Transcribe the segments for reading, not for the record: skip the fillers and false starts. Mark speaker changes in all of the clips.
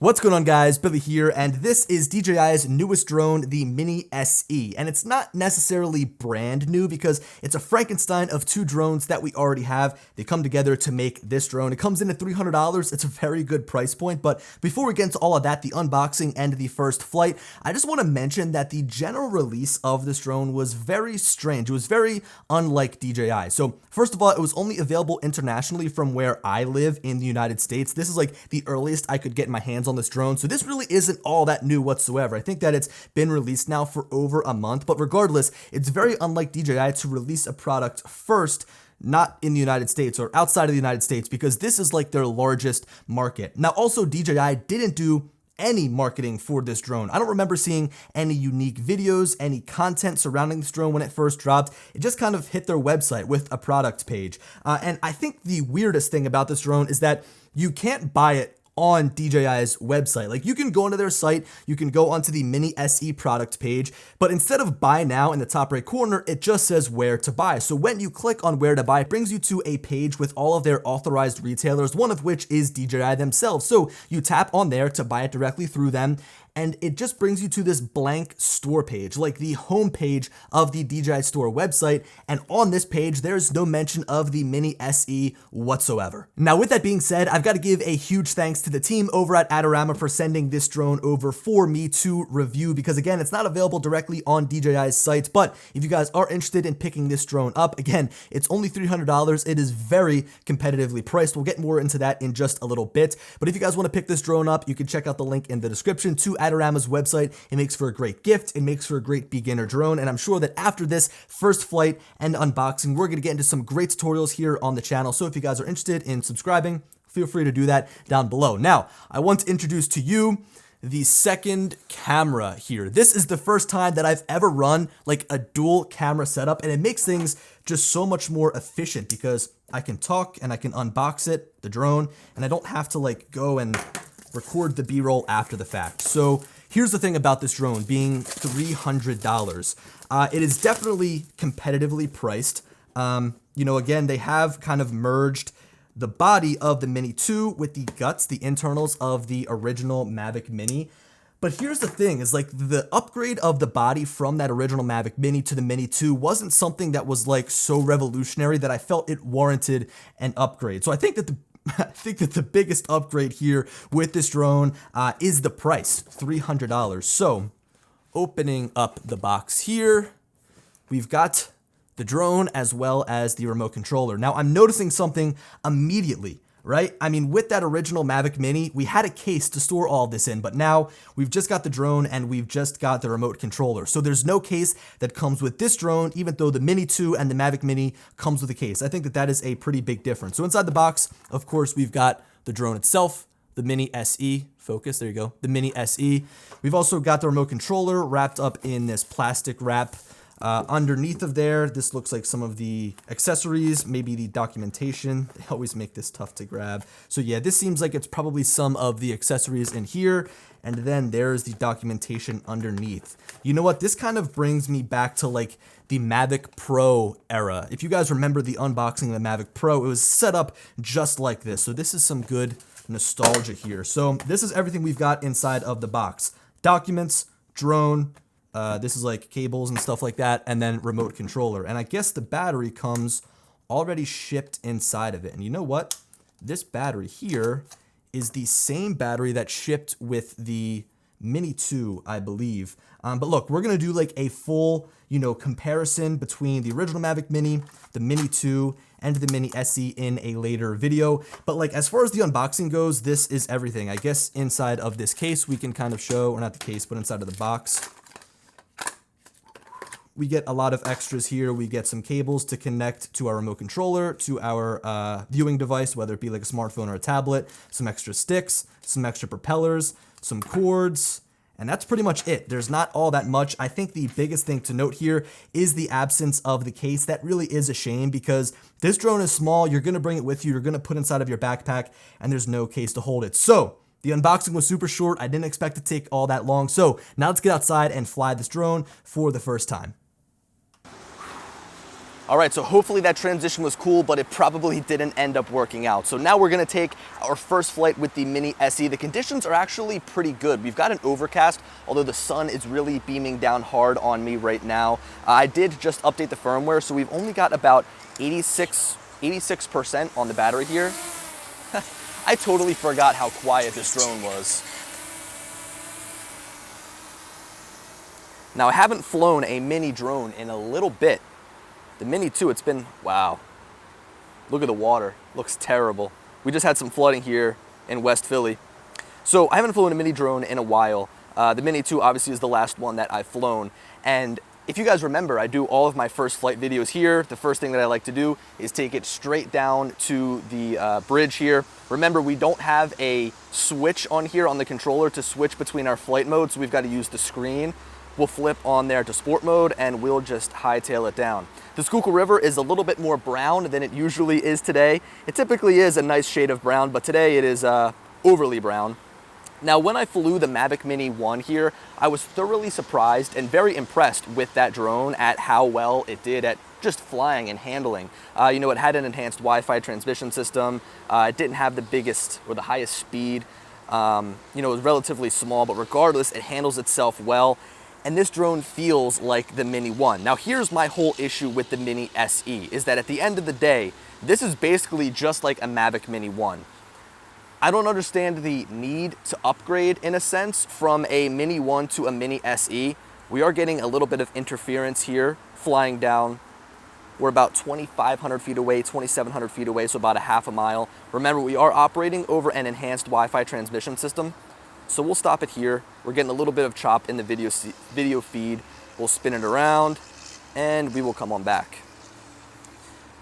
Speaker 1: What's going on, guys? Billy here, and this is DJI's newest drone, the Mini SE. And it's not necessarily brand new because it's a Frankenstein of two drones that we already have. They come together to make this drone. It comes in at $300. It's a very good price point. But before we get into all of that, the unboxing and the first flight, I just want to mention that the general release of this drone was very strange. It was very unlike DJI. So first of all, it was only available internationally from where I live in the United States. This is like the earliest I could get my hands on this drone, so this really isn't all that new whatsoever. I think that it's been released now for over a month, but regardless, it's very unlike DJI to release a product first, not in the United States or outside of the United States, because this is like their largest market. Now, also DJI didn't do any marketing for this drone. I don't remember seeing any unique videos, any content surrounding this drone when it first dropped. It just kind of hit their website with a product page. And I think the weirdest thing about this drone is that you can't buy it on DJI's website. Like, you can go onto their site, you can go onto the Mini SE product page, but instead of buy now in the top right corner, it just says where to buy. So when you click on where to buy, it brings you to a page with all of their authorized retailers, one of which is DJI themselves. So you tap on there to buy it directly through them, and it just brings you to this blank store page, like the home page of the DJI store website. And on this page, there's no mention of the Mini SE whatsoever. Now, with that being said, I've got to give a huge thanks to the team over at Adorama for sending this drone over for me to review, because again, it's not available directly on DJI's site. But if you guys are interested in picking this drone up, again, it's only $300. It is very competitively priced. We'll get more into that in just a little bit. But if you guys want to pick this drone up, you can check out the link in the description to Adorama's website. It makes for a great gift. It makes for a great beginner drone. And I'm sure that after this first flight and unboxing, we're going to get into some great tutorials here on the channel. So if you guys are interested in subscribing, feel free to do that down below. Now, I want to introduce to you the second camera here. This is the first time that I've ever run like a dual camera setup, and it makes things just so much more efficient because I can talk and I can unbox it, the drone, and I don't have to like go and record the B-roll after the fact. So here's the thing about this drone being $300. It is definitely competitively priced. You know, again, they have kind of merged the body of the Mini 2 with the guts, the internals of the original Mavic Mini. But here's the thing, is like the upgrade of the body from that original Mavic Mini to the Mini 2 wasn't something that was like so revolutionary that I felt it warranted an upgrade. So I think that the biggest upgrade here with this drone is the price, $300. So opening up the box here, we've got the drone as well as the remote controller. Now I'm noticing something immediately, right? I mean, with that original Mavic Mini, we had a case to store all this in, but now we've just got the drone and we've just got the remote controller. So there's no case that comes with this drone, even though the Mini 2 and the Mavic Mini comes with a case. I think that that is a pretty big difference. So inside the box, of course, we've got the drone itself, the Mini SE, focus, there you go, the Mini SE. We've also got the remote controller wrapped up in this plastic wrap. Underneath of there, this looks like some of the accessories, maybe the documentation. They always make this tough to grab. So yeah, this seems like it's probably some of the accessories in here. And then there's the documentation underneath. You know what? This kind of brings me back to like the Mavic Pro era. If you guys remember the unboxing of the Mavic Pro, it was set up just like this. So this is some good nostalgia here. So this is everything we've got inside of the box. Documents, drone, this is like cables and stuff like that, and then remote controller. And I guess the battery comes already shipped inside of it. And you know what? This battery here is the same battery that shipped with the Mini 2, I believe. But look, we're going to do like a full, comparison between the original Mavic Mini, the Mini 2, and the Mini SE in a later video. But like, as far as the unboxing goes, this is everything. I guess inside of this case, we can kind of show, or not the case, but inside of the box, we get a lot of extras here. We get some cables to connect to our remote controller, to our viewing device, whether it be like a smartphone or a tablet, some extra sticks, some extra propellers, some cords, and that's pretty much it. There's not all that much. I think the biggest thing to note here is the absence of the case. That really is a shame because this drone is small. You're gonna bring it with you. You're gonna put inside of your backpack, and there's no case to hold it. So the unboxing was super short. I didn't expect it to take all that long. So now let's get outside and fly this drone for the first time. All right, so hopefully that transition was cool, but it probably didn't end up working out. So now we're gonna take our first flight with the Mini SE. The conditions are actually pretty good. We've got an overcast, although the sun is really beaming down hard on me right now. I did just update the firmware, so we've only got about 86% on the battery here. I totally forgot how quiet this drone was. Now, I haven't flown a mini drone in a little bit. The Mini 2, it's been, wow. Look at the water, looks terrible. We just had some flooding here in West Philly. So I haven't flown a mini drone in a while. The Mini 2 obviously is the last one that I've flown. And if you guys remember, I do all of my first flight videos here. The first thing that I like to do is take it straight down to the bridge here. Remember, we don't have a switch on here on the controller to switch between our flight modes, so we've got to use the screen. We'll flip on there to sport mode and we'll just hightail it down. The Schuylkill River is a little bit more brown than it usually is today. It typically is a nice shade of brown, but today it is overly brown. Now, when I flew the Mavic Mini 1 here, I was thoroughly surprised and very impressed with that drone at how well it did at just flying and handling. You know, it had an enhanced Wi-Fi transmission system. It didn't have the biggest or the highest speed. You know, it was relatively small, but regardless, it handles itself well. And this drone feels like the Mini 1. Now, here's my whole issue with the Mini SE, is that at the end of the day, this is basically just like a Mavic Mini 1. I don't understand the need to upgrade, in a sense, from a Mini 1 to a Mini SE. We are getting a little bit of interference here, flying down. We're about 2,500 feet away, 2,700 feet away, so about a half a mile. Remember, we are operating over an enhanced Wi-Fi transmission system. So we'll stop it here. We're getting a little bit of chop in the video feed. We'll spin it around and we will come on back.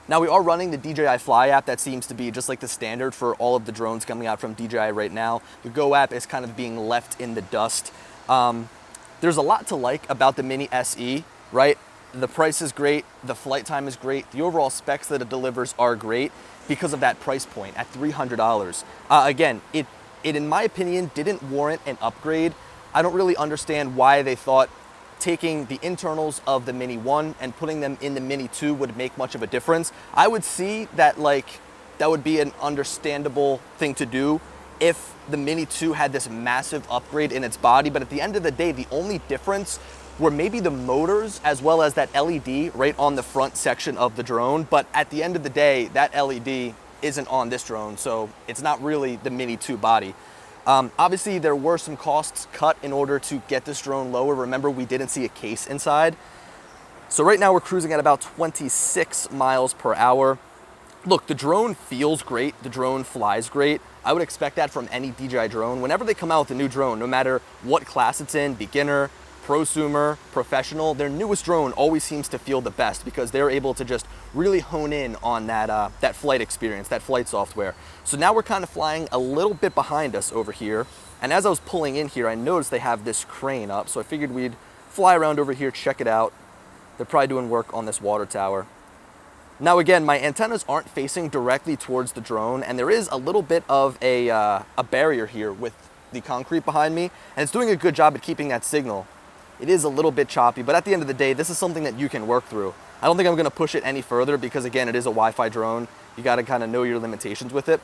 Speaker 1: Now, we are running the DJI Fly app. That seems to be just like the standard for all of the drones coming out from DJI right now. The Go app is kind of being left in the dust. There's a lot to like about the Mini SE, right? The price is great, the flight time is great, the overall specs that it delivers are great because of that price point at $300. Again, it in my opinion, didn't warrant an upgrade. I don't really understand why they thought taking the internals of the Mini 1 and putting them in the Mini 2 would make much of a difference. I would see that, like, that would be an understandable thing to do if the Mini 2 had this massive upgrade in its body, but at the end of the day, the only difference were maybe the motors as well as that LED right on the front section of the drone. But at the end of the day, that LED isn't on this drone, so it's not really the Mini 2 body. Obviously, there were some costs cut in order to get this drone lower. Remember, we didn't see a case inside. So right now we're cruising at about 26 miles per hour. Look, the drone feels great. The drone flies great. I would expect that from any DJI drone. Whenever they come out with a new drone, no matter what class it's in, beginner, prosumer, professional, their newest drone always seems to feel the best because they're able to just really hone in on that flight experience, that flight software. So now we're kind of flying a little bit behind us over here. And as I was pulling in here, I noticed they have this crane up. So I figured we'd fly around over here, check it out. They're probably doing work on this water tower. Now again, my antennas aren't facing directly towards the drone, and there is a little bit of a barrier here with the concrete behind me, and it's doing a good job at keeping that signal. It is a little bit choppy, but at the end of the day, this is something that you can work through. I don't think I'm gonna push it any further because again, it is a Wi-Fi drone. You gotta kind of know your limitations with it.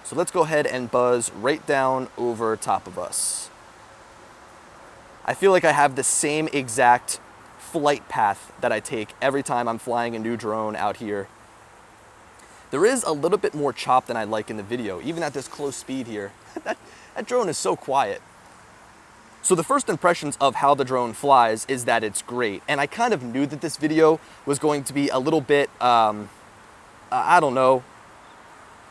Speaker 1: So let's go ahead and buzz right down over top of us. I feel like I have the same exact flight path that I take every time I'm flying a new drone out here. There is a little bit more chop than I like in the video, even at this close speed here. that drone is so quiet. So the first impressions of how the drone flies is that it's great. And I kind of knew that this video was going to be a little bit, I don't know.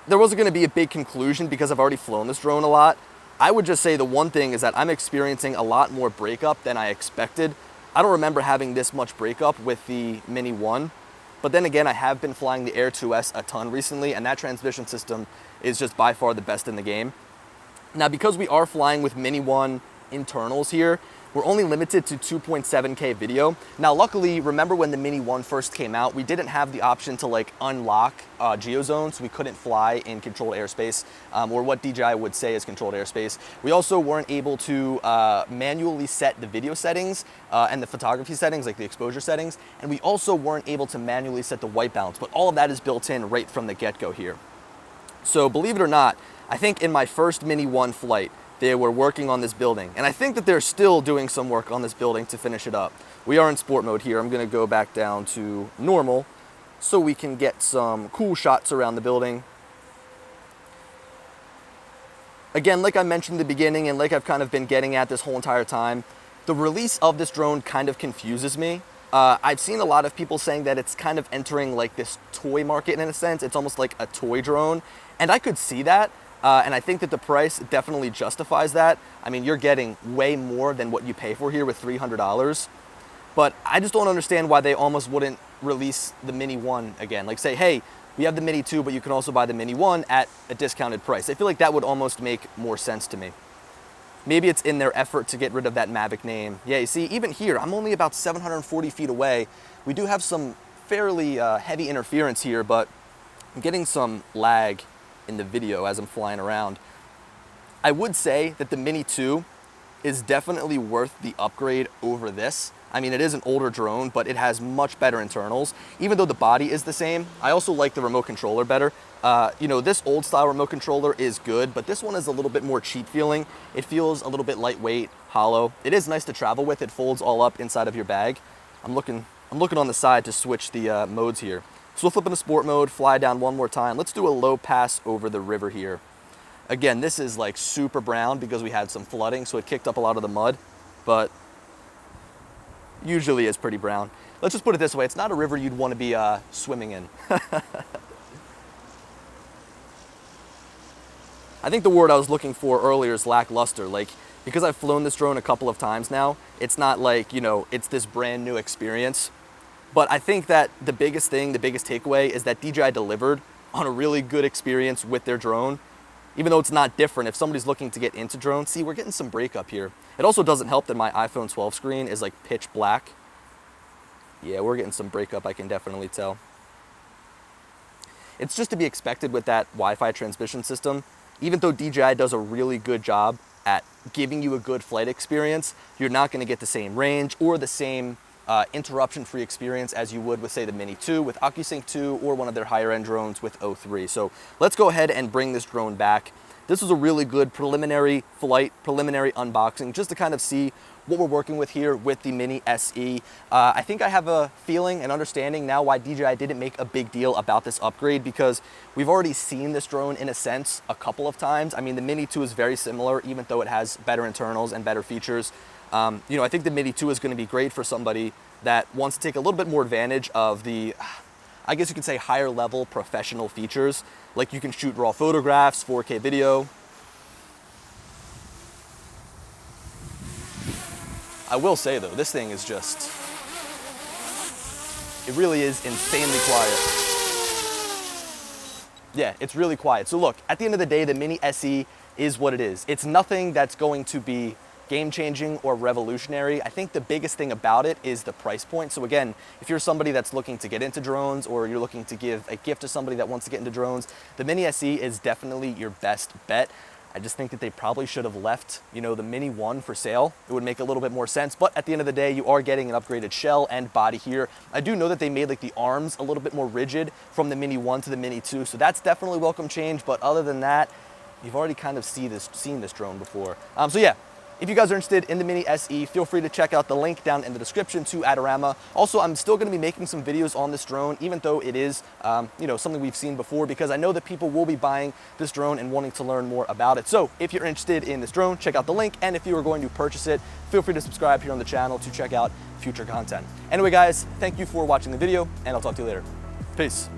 Speaker 1: There wasn't gonna be a big conclusion because I've already flown this drone a lot. I would just say the one thing is that I'm experiencing a lot more breakup than I expected. I don't remember having this much breakup with the Mini 1. But then again, I have been flying the Air 2S a ton recently, and that transmission system is just by far the best in the game. Now, because we are flying with Mini 1 internals here, we're only limited to 2.7K video. Now, luckily, remember when the Mini 1 first came out, we didn't have the option to like unlock geozone, so we couldn't fly in controlled airspace, or what DJI would say is controlled airspace. We also weren't able to manually set the video settings and the photography settings, like the exposure settings, and we also weren't able to manually set the white balance, but all of that is built in right from the get-go here. So believe it or not, I think in my first Mini 1 flight, they were working on this building. And I think that they're still doing some work on this building to finish it up. We are in sport mode here. I'm gonna go back down to normal so we can get some cool shots around the building. Again, like I mentioned in the beginning and like I've kind of been getting at this whole entire time, the release of this drone kind of confuses me. I've seen a lot of people saying that it's kind of entering like this toy market in a sense. It's almost like a toy drone. And I could see that. And I think that the price definitely justifies that. I mean, you're getting way more than what you pay for here with $300. But I just don't understand why they almost wouldn't release the Mini 1 again. Like say, hey, we have the Mini 2, but you can also buy the Mini 1 at a discounted price. I feel like that would almost make more sense to me. Maybe it's in their effort to get rid of that Mavic name. Yeah, you see, even here, I'm only about 740 feet away. We do have some fairly heavy interference here, but I'm getting some lag in the video as I'm flying around. I would say that the Mini 2 is definitely worth the upgrade over this. I mean, it is an older drone, but it has much better internals. Even though the body is the same, I also like the remote controller better. You know, this old style remote controller is good, but this one is a little bit more cheap feeling. It feels a little bit lightweight, hollow. It is nice to travel with. It folds all up inside of your bag. I'm looking on the side to switch the modes here. So we'll flip into sport mode, fly down one more time. Let's do a low pass over the river here. Again, this is like super brown because we had some flooding, so it kicked up a lot of the mud, but usually is pretty brown. Let's just put it this way, it's not a river you'd want to be swimming in. I think the word I was looking for earlier is lackluster. Like, because I've flown this drone a couple of times now, it's not like, you know, it's this brand new experience. But I think that the biggest thing, the biggest takeaway is that DJI delivered on a really good experience with their drone. Even though it's not different, if somebody's looking to get into drones, see, we're getting some breakup here. It also doesn't help that my iPhone 12 screen is like pitch black. Yeah, we're getting some breakup, I can definitely tell. It's just to be expected with that Wi-Fi transmission system. Even though DJI does a really good job at giving you a good flight experience, you're not gonna get the same range or the same interruption-free experience as you would with, say, the Mini 2 with OcuSync 2 or one of their higher-end drones with O3. So let's go ahead and bring this drone back. This was a really good preliminary flight, preliminary unboxing, just to kind of see what we're working with here with the Mini SE. I think I have a feeling and understanding now why DJI didn't make a big deal about this upgrade, because we've already seen this drone in a sense a couple of times. I mean, the Mini 2 is very similar, even though it has better internals and better features. You know, I think the Mini 2 is going to be great for somebody that wants to take a little bit more advantage of the, I guess you could say, higher level professional features. Like you can shoot raw photographs, 4K video. I will say though, this thing is just, it really is insanely quiet. Yeah, it's really quiet. So look, at the end of the day, the Mini SE is what it is. It's nothing that's going to be game-changing or revolutionary. I think the biggest thing about it is the price point. So again, if you're somebody that's looking to get into drones, or you're looking to give a gift to somebody that wants to get into drones, the Mini SE is definitely your best bet. I just think that they probably should have left, you know, the Mini 1 for sale. It would make a little bit more sense, but at the end of the day, you are getting an upgraded shell and body here. I do know that they made like the arms a little bit more rigid from the Mini 1 to the Mini 2, so that's definitely welcome change, but other than that, you've already kind of seen this drone before. So yeah, if you guys are interested in the Mini SE, feel free to check out the link down in the description to Adorama. Also, I'm still gonna be making some videos on this drone, even though it is you know, something we've seen before, because I know that people will be buying this drone and wanting to learn more about it. So if you're interested in this drone, check out the link. And if you are going to purchase it, feel free to subscribe here on the channel to check out future content. Anyway, guys, thank you for watching the video, and I'll talk to you later. Peace.